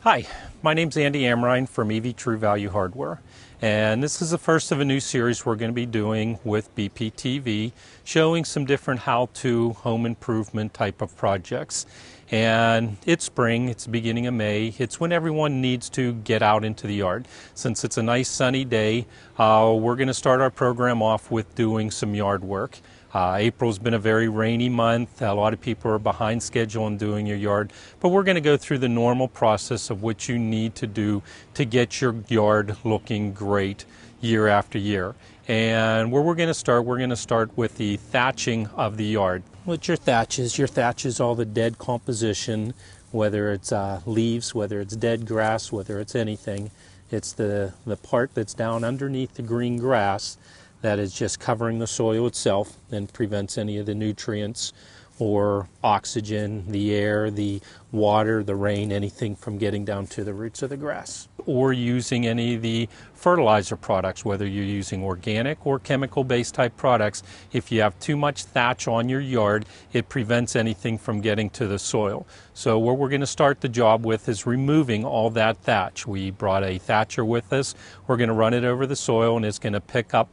Hi, my name's Andy Amrine from EV True Value Hardware, and this is the first of a new series we're going to be doing with BPTV, showing some different how-to home improvement type of projects. And it's spring, it's the beginning of May, it's when everyone needs to get out into the yard. Since it's a nice sunny day, we're going to start our program off with doing some yard work. April's been a very rainy month. A lot of people are behind schedule in doing your yard, but we're going to go through the normal process of what you need to do to get your yard looking great year after year. And where we're going to start with the thatching of the yard. What your thatch is all the dead composition, whether it's leaves, whether it's dead grass, whether it's anything. It's the part that's down underneath the green grass that is just covering the soil itself and prevents any of the nutrients or oxygen, the air, the water, the rain, anything from getting down to the roots of the grass. Or using any of the fertilizer products, whether you're using organic or chemical-based type products. If you have too much thatch on your yard, it prevents anything from getting to the soil. So what we're going to start the job with is removing all that thatch. We brought a thatcher with us. We're going to run it over the soil, and it's going to pick up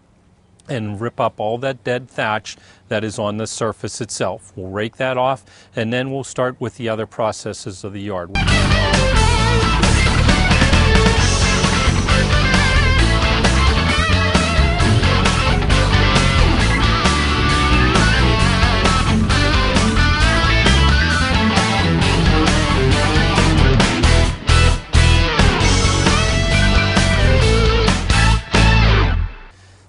and rip up all that dead thatch that is on the surface itself. We'll rake that off, and then we'll start with the other processes of the yard.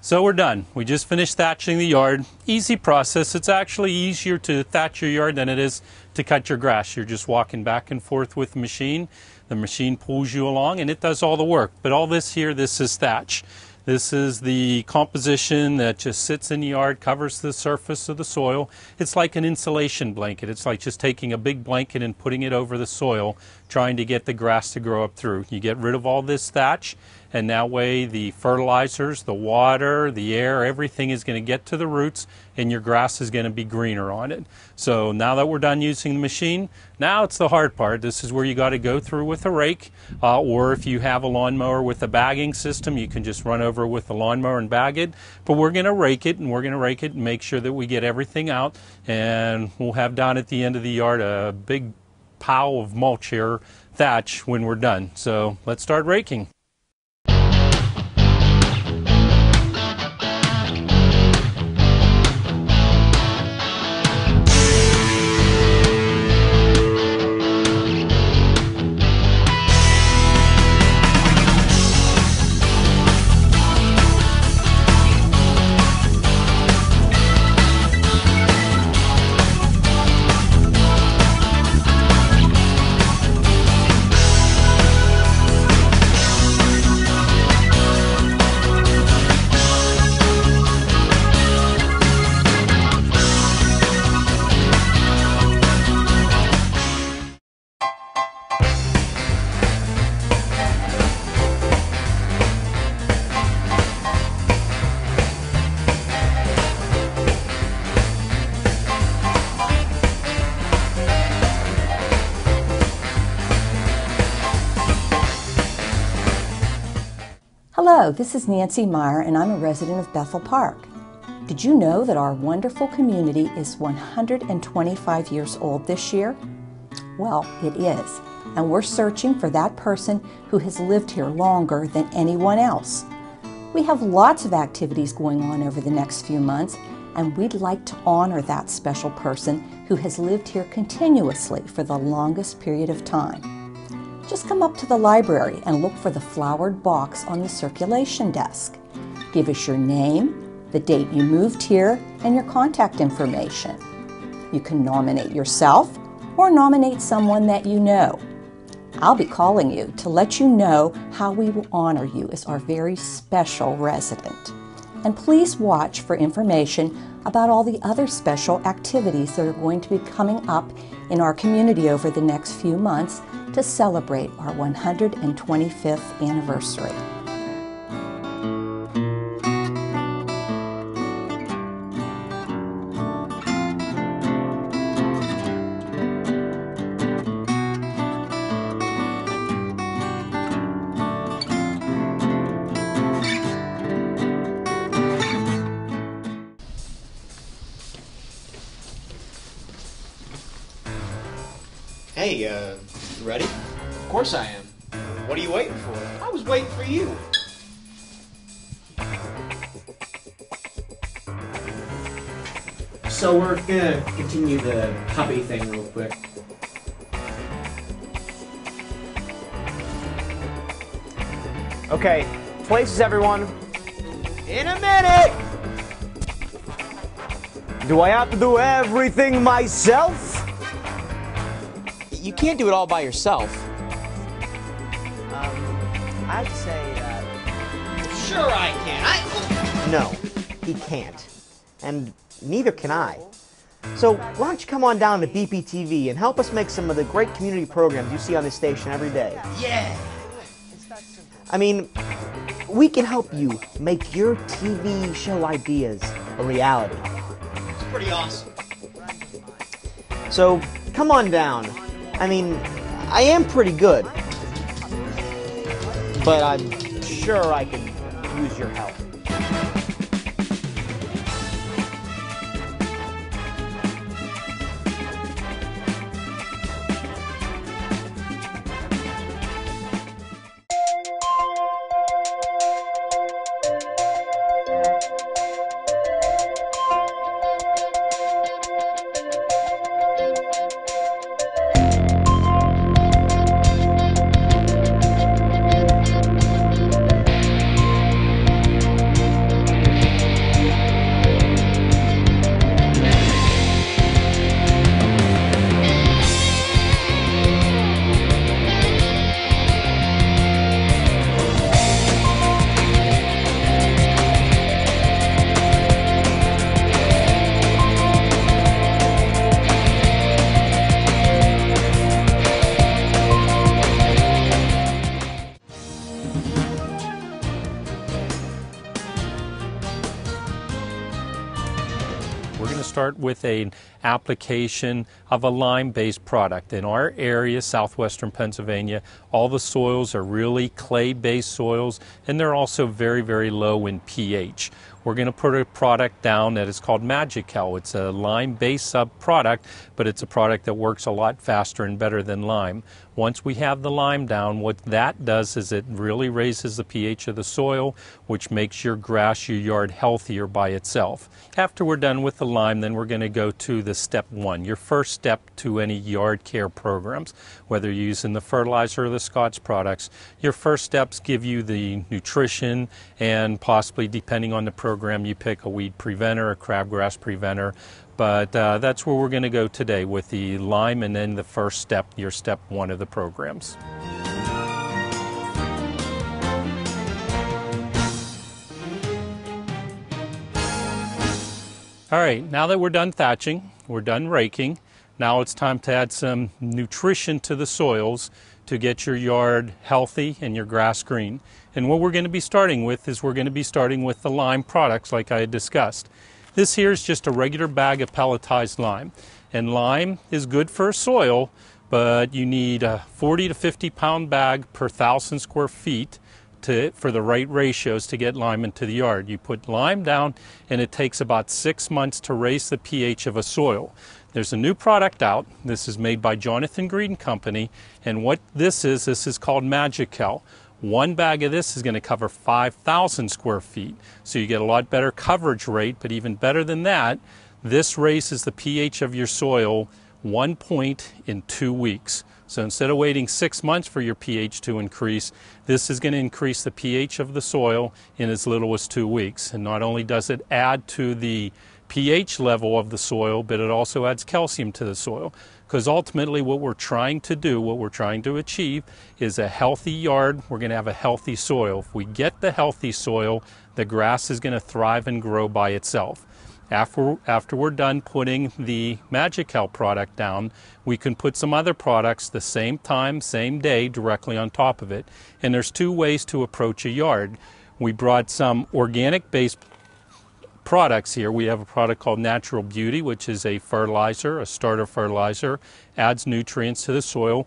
So we're done. We just finished thatching the yard. Easy process. It's actually easier to thatch your yard than it is to cut your grass. You're just walking back and forth with the machine. The machine pulls you along and it does all the work. But all this here, this is thatch. This is the composition that just sits in the yard, covers the surface of the soil. It's like an insulation blanket. It's like just taking a big blanket and putting it over the soil, trying to get the grass to grow up through. You get rid of all this thatch, and that way the fertilizers, the water, the air, everything is going to get to the roots, and your grass is going to be greener on it. So now that we're done using the machine, now it's the hard part. This is where you got to go through with a rake, or if you have a lawnmower with a bagging system, you can just run over with the lawnmower and bag it. But we're going to rake it, and make sure that we get everything out, and we'll have down at the end of the yard a big pile of mulch here, thatch, when we're done. So let's start raking. Hello, this is Nancy Meyer, and I'm a resident of Bethel Park. Did you know that our wonderful community is 125 years old this year? Well, it is, and we're searching for that person who has lived here longer than anyone else. We have lots of activities going on over the next few months, and we'd like to honor that special person who has lived here continuously for the longest period of time. Just come up to the library and look for the flowered box on the circulation desk. Give us your name, the date you moved here, and your contact information. You can nominate yourself or nominate someone that you know. I'll be calling you to let you know how we will honor you as our very special resident. And please watch for information about all the other special activities that are going to be coming up in our community over the next few months to celebrate our 125th anniversary. Hey, you ready? Of course I am. What are you waiting for? I was waiting for you. So we're gonna continue the hobby thing real quick. Okay, places everyone. In a minute! Do I have to do everything myself? You can't do it all by yourself. I'd say, Sure I can. no, he can't. And neither can I. So why don't you come on down to BPTV and help us make some of the great community programs you see on this station every day? Yeah. I mean, we can help you make your TV show ideas a reality. It's pretty awesome. So come on down. I mean, I am pretty good, but I'm sure I can use your help. We're going to start with an application of a lime-based product. In our area, southwestern Pennsylvania, all the soils are really clay-based soils, and they're also very, very low in pH. We're going to put a product down that is called Magical. It's a lime-based sub-product, but it's a product that works a lot faster and better than lime. Once we have the lime down, what that does is it really raises the pH of the soil, which makes your grass, your yard healthier by itself. After we're done with the lime, then we're going to go to the step one, your first step to any yard care programs. Whether you're using the fertilizer or the Scotts products, your first steps give you the nutrition and possibly, depending on the program you pick, a weed preventer, a crabgrass preventer. But that's where we're going to go today with the lime and then the first step, your step one of the programs. All right, now that we're done thatching, we're done raking, now it's time to add some nutrition to the soils to get your yard healthy and your grass green. And what we're going to be starting with is we're going to be starting with the lime products like I had discussed. This here is just a regular bag of pelletized lime. And lime is good for soil, but you need a 40 to 50 pound bag per 1,000 square feet for the right ratios to get lime into the yard. You put lime down and it takes about 6 months to raise the pH of a soil. There's a new product out. This is made by Jonathan Green Company, and what this is called Magical. One bag of this is going to cover 5,000 square feet, so you get a lot better coverage rate, but even better than that, this raises the pH of your soil 1 point in 2 weeks. So instead of waiting 6 months for your pH to increase, this is going to increase the pH of the soil in as little as 2 weeks. And not only does it add to the pH level of the soil, but it also adds calcium to the soil. Because ultimately what we're trying to do, what we're trying to achieve is a healthy yard. We're going to have a healthy soil. If we get the healthy soil, the grass is going to thrive and grow by itself. After we're done putting the Magical product down, we can put some other products the same time, same day, directly on top of it. And there's two ways to approach a yard. We brought some organic-based products here. We have a product called Natural Beauty, which is a fertilizer, a starter fertilizer, adds nutrients to the soil.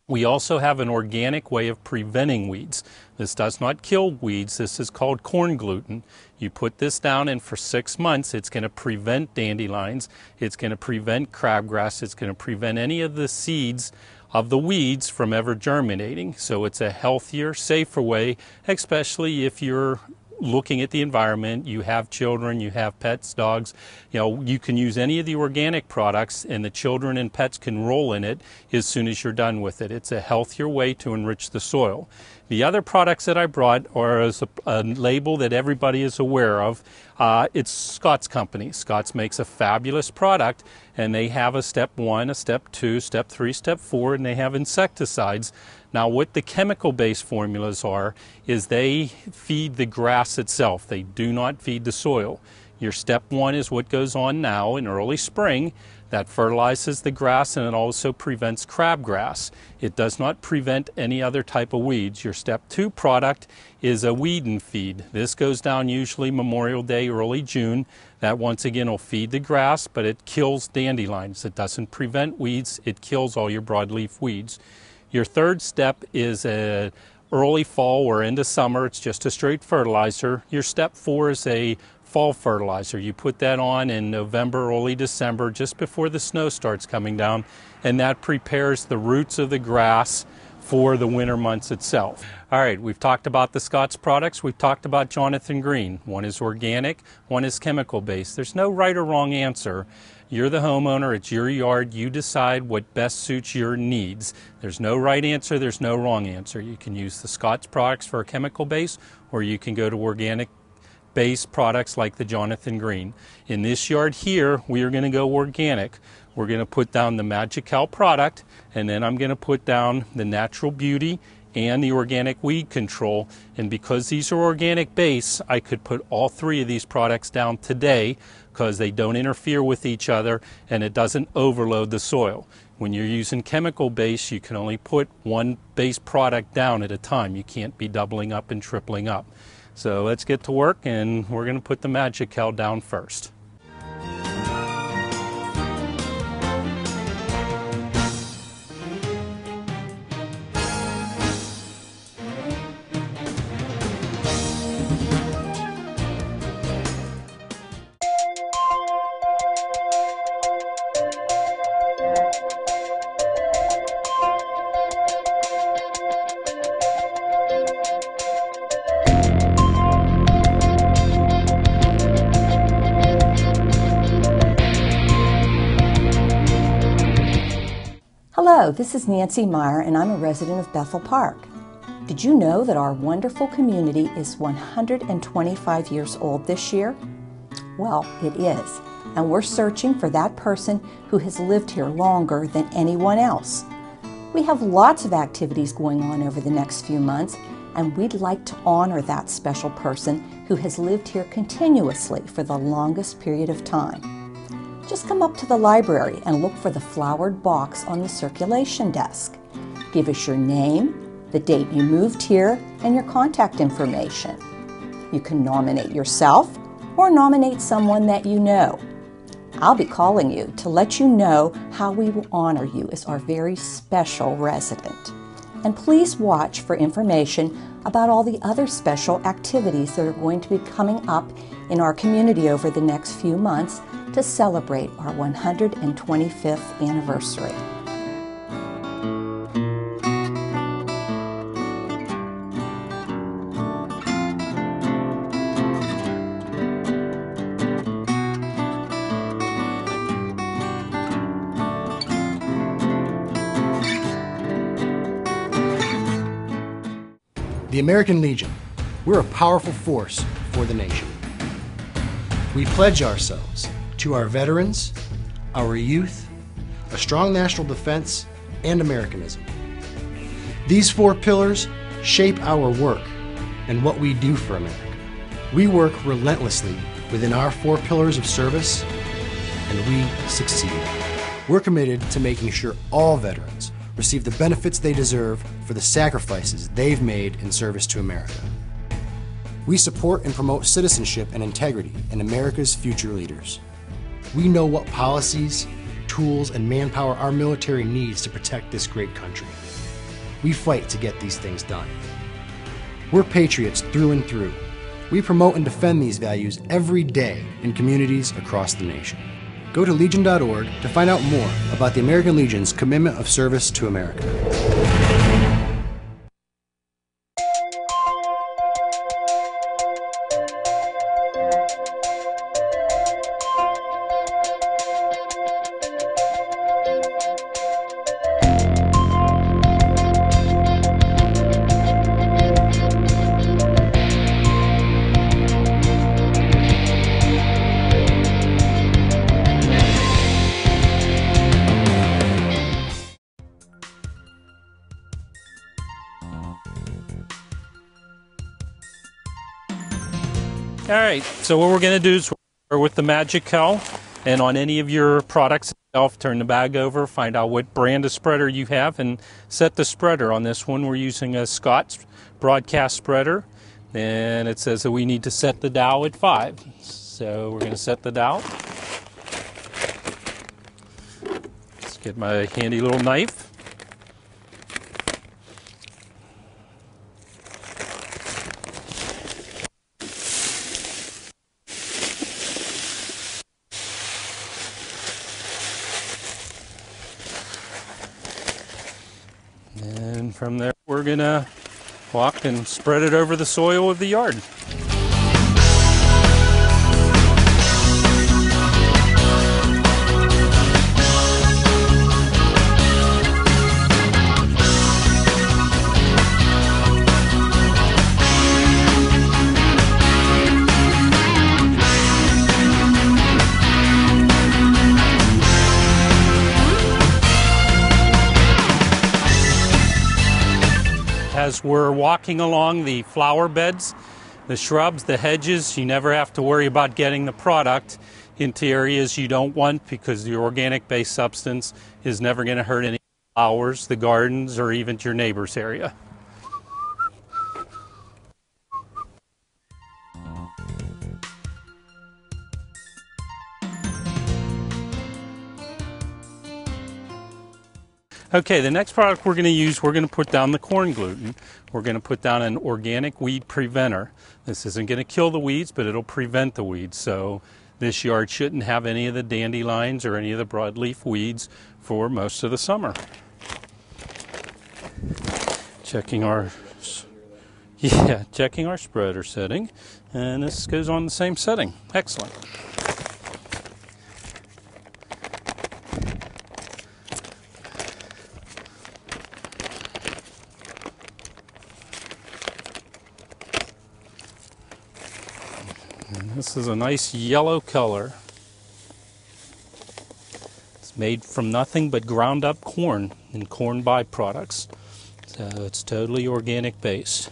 We also have an organic way of preventing weeds. This does not kill weeds. This is called corn gluten. You put this down, and for 6 months it's going to prevent dandelions, it's going to prevent crabgrass, it's going to prevent any of the seeds of the weeds from ever germinating. So it's a healthier, safer way, especially if you're looking at the environment, you have children, you have pets, dogs. You can use any of the organic products and the children and pets can roll in it as soon as you're done with it. It's a healthier way to enrich the soil. The other products that I brought are as a label that everybody is aware of. It's Scott's company. Scott's makes a fabulous product, and they have a step 1, a step 2, step 3, step 4, and they have insecticides. Now, what the chemical-based formulas are is they feed the grass itself. They do not feed the soil. Your step 1 is what goes on now in early spring. That fertilizes the grass, and it also prevents crabgrass. It does not prevent any other type of weeds. Your step 2 product is a weed and feed. This goes down usually Memorial Day, early June. That once again will feed the grass, but it kills dandelions. It doesn't prevent weeds, it kills all your broadleaf weeds. Your third step is a early fall or into summer. It's just a straight fertilizer. Your step 4 is a fall fertilizer. You put that on in November, early December, just before the snow starts coming down, and that prepares the roots of the grass for the winter months itself. All right, we've talked about the Scott's products. We've talked about Jonathan Green. One is organic, one is chemical based. There's no right or wrong answer. You're the homeowner, it's your yard, you decide what best suits your needs. There's no right answer, there's no wrong answer. You can use the Scott's products for a chemical base, or you can go to organic based products like the Jonathan Green. In this yard here, we are going to go organic. We're going to put down the Magical product, and then I'm going to put down the Natural Beauty and the Organic Weed Control. And because these are organic base, I could put all 3 of these products down today because they don't interfere with each other and it doesn't overload the soil. When you're using chemical base, you can only put one base product down at a time. You can't be doubling up and tripling up. So let's get to work, and we're going to put the Magical down first. Hello, this is Nancy Meyer, and I'm a resident of Bethel Park. Did you know that our wonderful community is 125 years old this year? Well, it is, and we're searching for that person who has lived here longer than anyone else. We have lots of activities going on over the next few months, and we'd like to honor that special person who has lived here continuously for the longest period of time. Just come up to the library and look for the flowered box on the circulation desk. Give us your name, the date you moved here, and your contact information. You can nominate yourself or nominate someone that you know. I'll be calling you to let you know how we will honor you as our very special resident. And please watch for information about all the other special activities that are going to be coming up in our community over the next few months to celebrate our 125th anniversary. The American Legion, we're a powerful force for the nation. We pledge ourselves to our veterans, our youth, a strong national defense, and Americanism. These 4 pillars shape our work and what we do for America. We work relentlessly within our 4 pillars of service, and we succeed. We're committed to making sure all veterans receive the benefits they deserve for the sacrifices they've made in service to America. We support and promote citizenship and integrity in America's future leaders. We know what policies, tools, and manpower our military needs to protect this great country. We fight to get these things done. We're patriots through and through, We promote and defend these values every day in communities across the nation. Go to Legion.org to find out more about the American Legion's commitment of service to America. All right, so what we're going to do is we're with the Mag-Kel, and on any of your products itself, turn the bag over, find out what brand of spreader you have, and set the spreader. On this one, we're using a Scott broadcast spreader, and it says that we need to set the dial at 5. So we're going to set the dial. Let's get my handy little knife. And from there, we're going to walk and spread it over the soil of the yard. As we're walking along the flower beds, the shrubs, the hedges, you never have to worry about getting the product into areas you don't want, because the organic-based substance is never going to hurt any flowers, the gardens, or even your neighbor's area. Okay, the next product we're going to use, we're going to put down the corn gluten. We're going to put down an organic weed preventer. This isn't going to kill the weeds, but it'll prevent the weeds. So this yard shouldn't have any of the dandelions or any of the broadleaf weeds for most of the summer. Checking our spreader setting, and this goes on the same setting. Excellent. And this is a nice yellow color. It's made from nothing but ground up corn and corn byproducts. So it's totally organic based.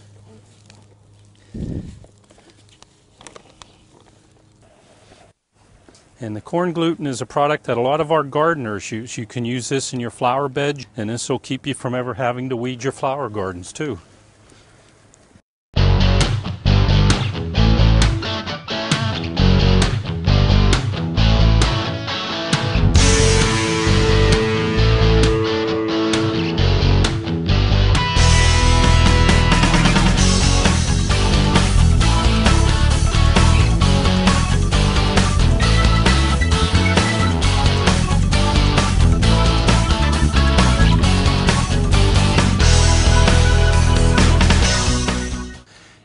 And the corn gluten is a product that a lot of our gardeners use. You can use this in your flower bed, and this will keep you from ever having to weed your flower gardens too.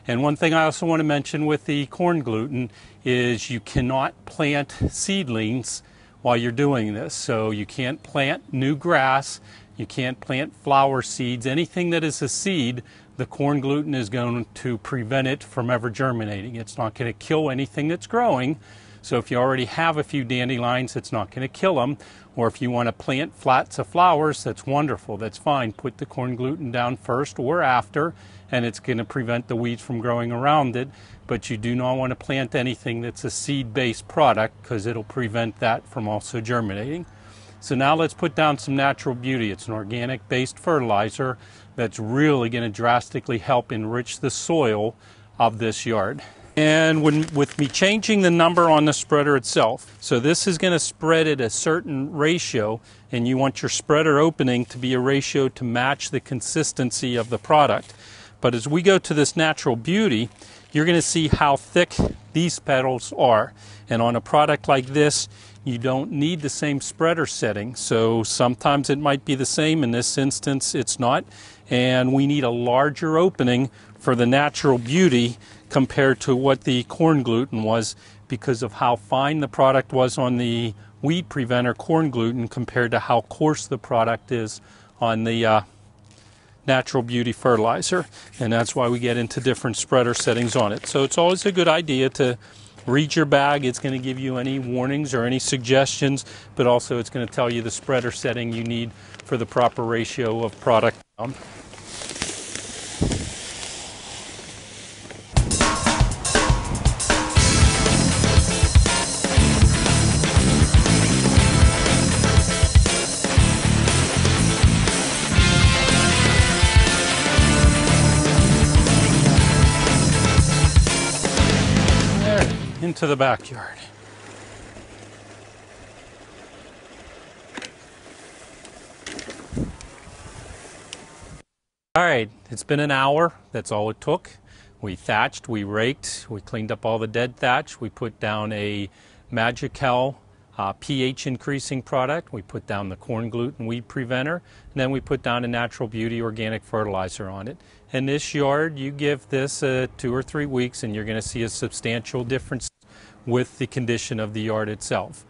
And one thing I also want to mention with the corn gluten is you cannot plant seedlings while you're doing this. So you can't plant new grass, you can't plant flower seeds, anything that is a seed, the corn gluten is going to prevent it from ever germinating. It's not going to kill anything that's growing. So if you already have a few dandelions, it's not going to kill them. Or if you want to plant flats of flowers, that's wonderful, that's fine. Put the corn gluten down first or after, and it's going to prevent the weeds from growing around it. But you do not want to plant anything that's a seed-based product, because it'll prevent that from also germinating. So now let's put down some Natural Beauty. It's an organic-based fertilizer that's really going to drastically help enrich the soil of this yard. And with me changing the number on the spreader itself, so this is going to spread at a certain ratio, and you want your spreader opening to be a ratio to match the consistency of the product. But as we go to this Natural Beauty, you're going to see how thick these petals are. And on a product like this, you don't need the same spreader setting. So sometimes it might be the same. In this instance, it's not. And we need a larger opening for the natural beauty compared to what the corn gluten was, because of how fine the product was on the weed preventer corn gluten compared to how coarse the product is on the natural beauty fertilizer. And that's why we get into different spreader settings on it. So it's always a good idea to read your bag. It's going to give you any warnings or any suggestions, but also it's going to tell you the spreader setting you need for the proper ratio of product down. Into the backyard. All right, it's been an hour. That's all it took. We thatched, we raked, we cleaned up all the dead thatch. We put down a Magical pH increasing product. We put down the corn gluten weed preventer, and then we put down a natural beauty organic fertilizer on it. In this yard, you give this 2 or 3 weeks and you're going to see a substantial difference with the condition of the yard itself.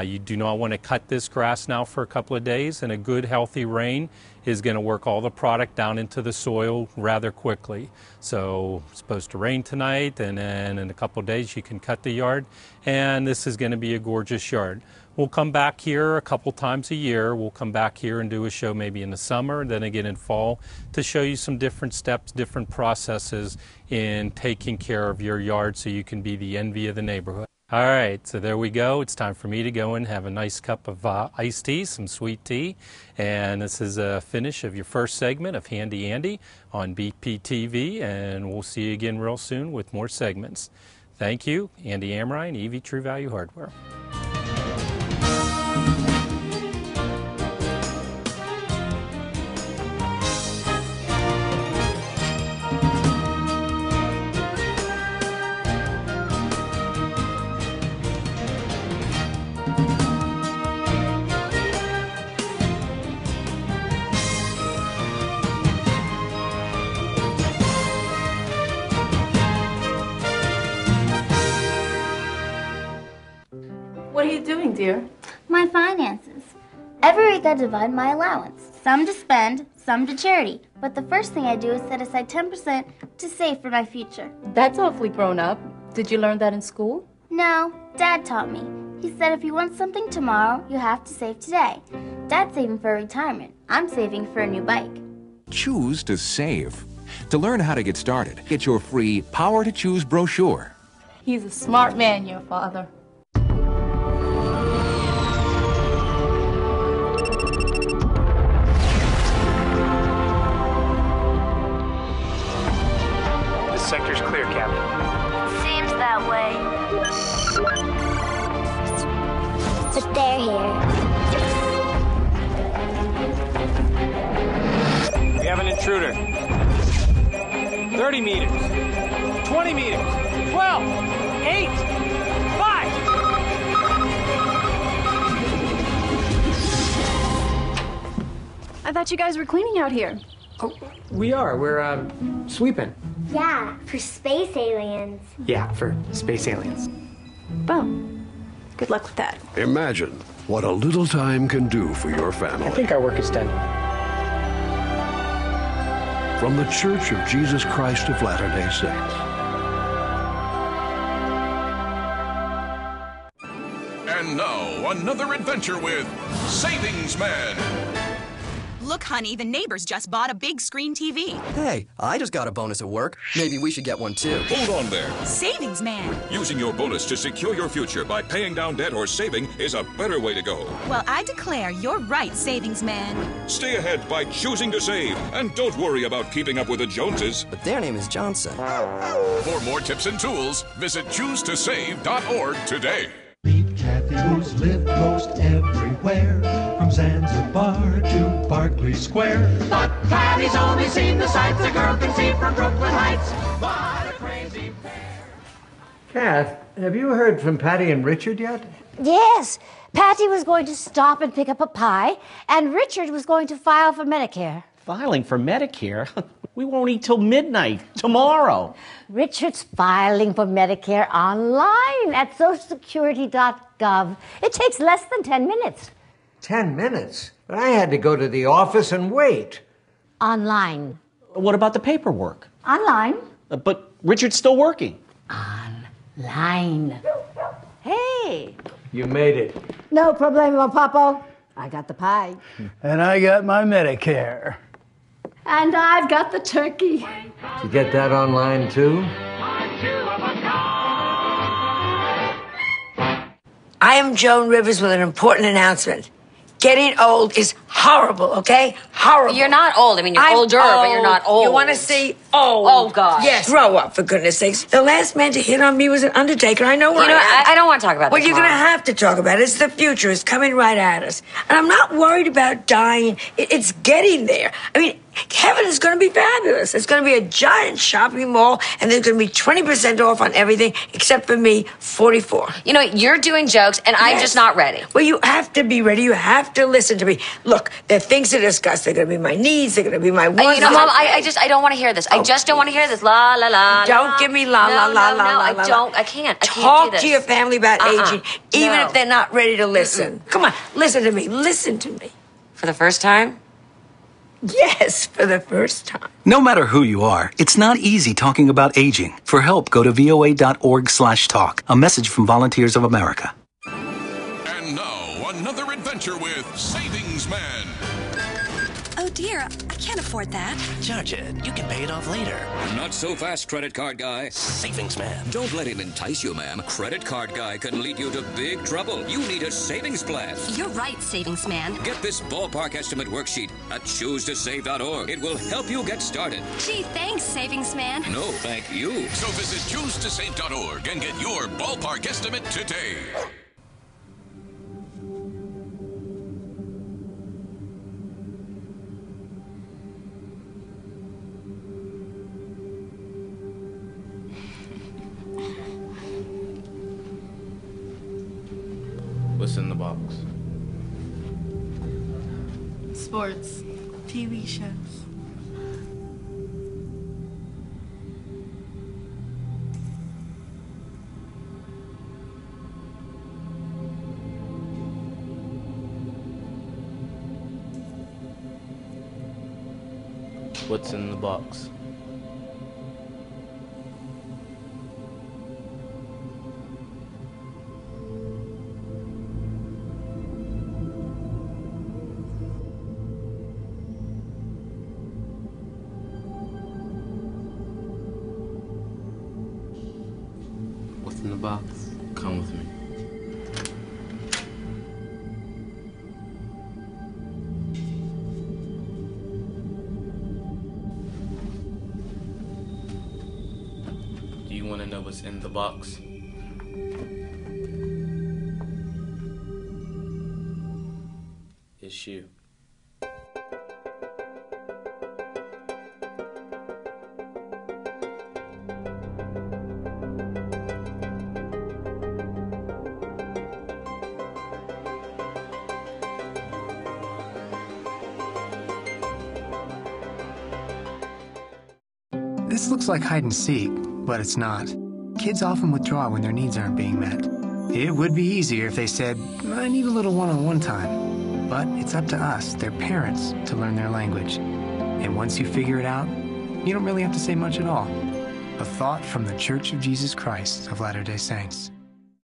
You do not want to cut this grass now for a couple of days, and a good healthy rain is going to work all the product down into the soil rather quickly. So it's supposed to rain tonight, and then in a couple of days you can cut the yard, and this is going to be a gorgeous yard. We'll come back here a couple times a year. We'll come back here and do a show maybe in the summer, then again in fall, to show you some different steps, different processes in taking care of your yard so you can be the envy of the neighborhood. All right, so there we go. It's time for me to go and have a nice cup of iced tea, some sweet tea. And this is a finish of your first segment of Handy Andy on BPTV, and we'll see you again real soon with more segments. Thank you, Andy Amrine, EV True Value Hardware. What are you doing, dear? My finances. Every week I divide my allowance. Some to spend, some to charity. But the first thing I do is set aside 10% to save for my future. That's awfully grown up. Did you learn that in school? No, Dad taught me. He said if you want something tomorrow, you have to save today. Dad's saving for retirement. I'm saving for a new bike. Choose to save. To learn how to get started, get your free Power to Choose brochure. He's a smart man, your father. Sector's clear, Captain. Seems that way. But they're here. We have an intruder. 30 meters. 20 meters. 12. 8. 5. I thought you guys were cleaning out here. Oh, we are. We're, sweeping. Yeah, for space aliens. Yeah, for space aliens. Well, good luck with that. Imagine what a little time can do for your family. I think our work is done. From the Church of Jesus Christ of Latter-day Saints. And now, another adventure with Savings Man. Look, honey, the neighbors just bought a big screen TV. Hey, I just got a bonus at work. Maybe we should get one too. Hold on there. Savings Man. Using your bonus to secure your future by paying down debt or saving is a better way to go. Well, I declare you're right, Savings Man. Stay ahead by choosing to save. And don't worry about keeping up with the Joneses. But their name is Johnson. For more tips and tools, visit choosetosave.org today. Meet Kathy, who's lived most everywhere, from Zanzibar to Berkeley Square. But Kathy's only seen the sights a girl can see from Brooklyn Heights. What a crazy pair. Kath, have you heard from Patty and Richard yet? Yes. Patty was going to stop and pick up a pie, and Richard was going to file for Medicare. Filing for Medicare? We won't eat till midnight tomorrow. Richard's filing for Medicare online at socialsecurity.gov. It takes less than 10 minutes. 10 minutes? But I had to go to the office and wait. Online. What about the paperwork? Online. But Richard's still working. Online. Hey. You made it. No problemo, Papo. I got the pie. And I got my Medicare. And I've got the turkey. Did you get that online too? I am Joan Rivers with an important announcement. Getting old is horrible, okay? Horrible. You're not old. I mean, you're older, but you're not old. You want to see old? Oh, God. Yes. Grow up, for goodness sakes. The last man to hit on me was an undertaker. I know where I don't want to talk about Well, this, you're going to Mom. have to talk about it. It's the future. It's coming right at us. And I'm not worried about dying. It's getting there. I mean, heaven is going to be fabulous. It's going to be a giant shopping mall, and there's going to be 20% off on everything except for me, 44. You know, you're doing jokes, and I'm just not ready. Well, you have to be ready. You have to listen to me. Look, there are things to discuss. They're going to be my needs. They're going to be my wants. You know, Mom, I don't want to hear this. I just don't want to hear this. La, la, la, Don't la. give me la, la, la, la, la, I la. don't. I can't. I can't do Talk this. to your family about aging, even No. if they're not ready to listen. Come on, listen to me. Listen to me. For the first time? Yes, for the first time. No matter who you are, it's not easy talking about aging. For help, go to voa.org/talk. A message from Volunteers of America. And now, another adventure with Savings Man. Oh dear, I can't afford that. Charge it. You can pay it off later. Not so fast, credit card guy. Savings Man. Don't let him entice you, ma'am. Credit card guy can lead you to big trouble. You need a savings plan. You're right, Savings Man. Get this ballpark estimate worksheet at choose2save.org. It will help you get started. Gee, thanks, Savings Man. No, thank you. So visit choose2save.org and get your ballpark estimate today. What's in the box? Sports, TV shows. What's in the box? What's in the box? Come with me. Do you want to know what's in the box? It's you. This looks like hide and seek, but it's not. Kids often withdraw when their needs aren't being met. It would be easier if they said, I need a little one-on-one time. But it's up to us, their parents, to learn their language. And once you figure it out, you don't really have to say much at all. A thought from the Church of Jesus Christ of Latter-day Saints.